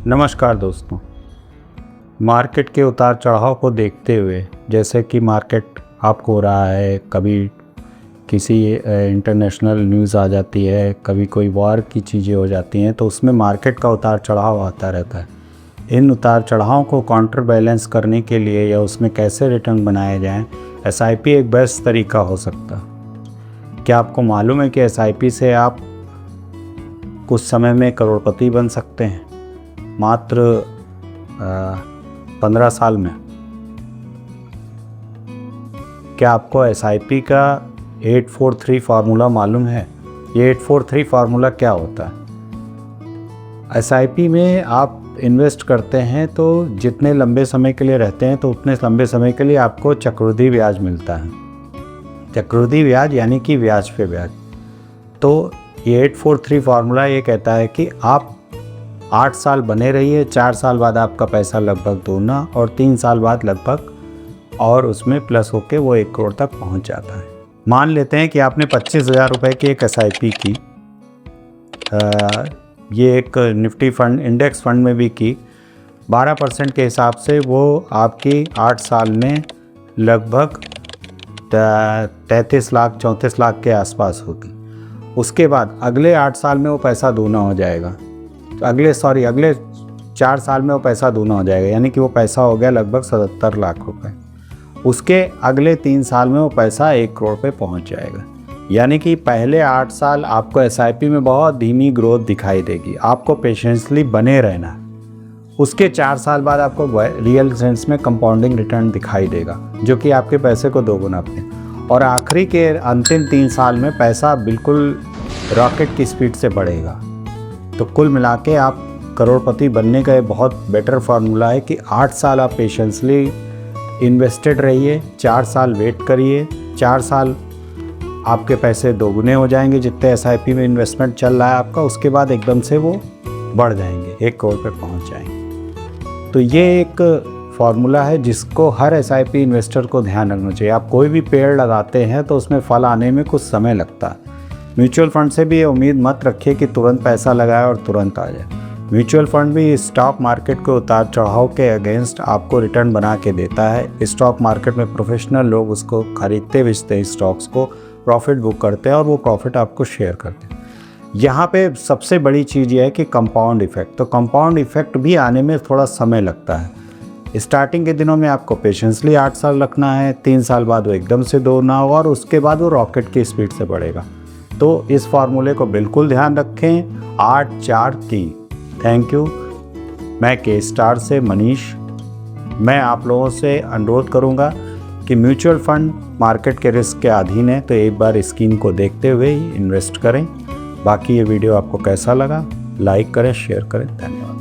नमस्कार दोस्तों। मार्केट के उतार चढ़ाव को देखते हुए, जैसे कि मार्केट अप हो रहा है, कभी किसी इंटरनेशनल न्यूज़ आ जाती है, कभी कोई वॉर की चीज़ें हो जाती हैं, तो उसमें मार्केट का उतार चढ़ाव आता रहता है। इन उतार चढ़ाव को काउंटर बैलेंस करने के लिए या उसमें कैसे रिटर्न बनाए जाएं, एसआईपी एक बेस्ट तरीका हो सकता है। क्या आपको मालूम है कि एसआईपी से आप कुछ समय में करोड़पति बन सकते हैं, मात्र 15 साल में? क्या आपको एसआईपी का 843 फार्मूला मालूम है? ये 843 फार्मूला क्या होता है? एसआईपी में आप इन्वेस्ट करते हैं तो जितने लंबे समय के लिए रहते हैं तो उतने लंबे समय के लिए आपको चक्रवृद्धि ब्याज मिलता है। चक्रवृद्धि ब्याज यानी कि ब्याज पे ब्याज। तो ये 843 फार्मूला ये कहता है कि आप 8 साल बने रहिए, 4 साल बाद आपका पैसा लगभग दोगुना और 3 साल बाद लगभग और उसमें प्लस होके वो 1 करोड़ तक पहुंच जाता है। मान लेते हैं कि आपने 25,000 रुपये की एक एसआईपी की, ये एक निफ्टी फंड, इंडेक्स फंड में भी की। 12% के हिसाब से वो आपकी 8 साल में लगभग 33 लाख 34 लाख के आसपास होगी। उसके बाद अगले 8 साल में वो पैसा दोगुना हो जाएगा। तो अगले 4 साल में वो पैसा दोगुना हो जाएगा, यानी कि वो पैसा हो गया लगभग 77 लाख रुपए। उसके अगले 3 साल में वो पैसा 1 करोड़ पे पहुंच जाएगा। यानी कि पहले 8 साल आपको एसआईपी में बहुत धीमी ग्रोथ दिखाई देगी, आपको पेशेंसली बने रहना है। उसके 4 साल बाद आपको रियल सेंस में कंपाउंडिंग रिटर्न दिखाई देगा, जो कि आपके पैसे को दोगुना पे। और आखिरी के अंतिम 3 साल में पैसा बिल्कुल रॉकेट की स्पीड से बढ़ेगा। तो कुल मिला के आप करोड़पति बनने का एक बहुत बेटर फार्मूला है कि 8 साल आप पेशेंसली इन्वेस्टेड रहिए, 4 साल वेट करिए, 4 साल आपके पैसे दोगुने हो जाएंगे जितने एसआईपी में इन्वेस्टमेंट चल रहा है आपका। उसके बाद एकदम से वो बढ़ जाएंगे, 1 करोड़ पे पहुंच जाएंगे। तो ये एक फार्मूला है जिसको हर एसआईपी इन्वेस्टर को ध्यान रखना चाहिए। आप कोई भी पेड़ लगाते हैं तो उसमें फल आने में कुछ समय लगता है। म्यूचुअल फंड से भी ये उम्मीद मत रखिए कि तुरंत पैसा लगाए और तुरंत आ जाए। म्यूचुअल फंड भी स्टॉक मार्केट के उतार चढ़ाव के अगेंस्ट आपको रिटर्न बना के देता है। स्टॉक मार्केट में प्रोफेशनल लोग उसको खरीदते बेचते हैं, स्टॉक्स को प्रॉफिट बुक करते हैं और वो प्रॉफिट आपको शेयर करते हैं। यहाँ पे सबसे बड़ी चीज़ ये है कि कंपाउंड इफेक्ट। तो कंपाउंड इफेक्ट भी आने में थोड़ा समय लगता है। स्टार्टिंग के दिनों में आपको पेशेंसली 8 साल रखना है, 3 साल बाद वो एकदम से दोगुना होगा और उसके बाद वो रॉकेट की स्पीड से बढ़ेगा। तो इस फार्मूले को बिल्कुल ध्यान रखें। 8-4-3। Thank you. मैं के स्टार से मनीष। मैं आप लोगों से अनुरोध करूंगा कि म्यूचुअल फंड मार्केट के रिस्क के अधीन है, तो एक बार स्कीम को देखते हुए ही इन्वेस्ट करें। बाकी ये वीडियो आपको कैसा लगा, लाइक करें, शेयर करें। धन्यवाद।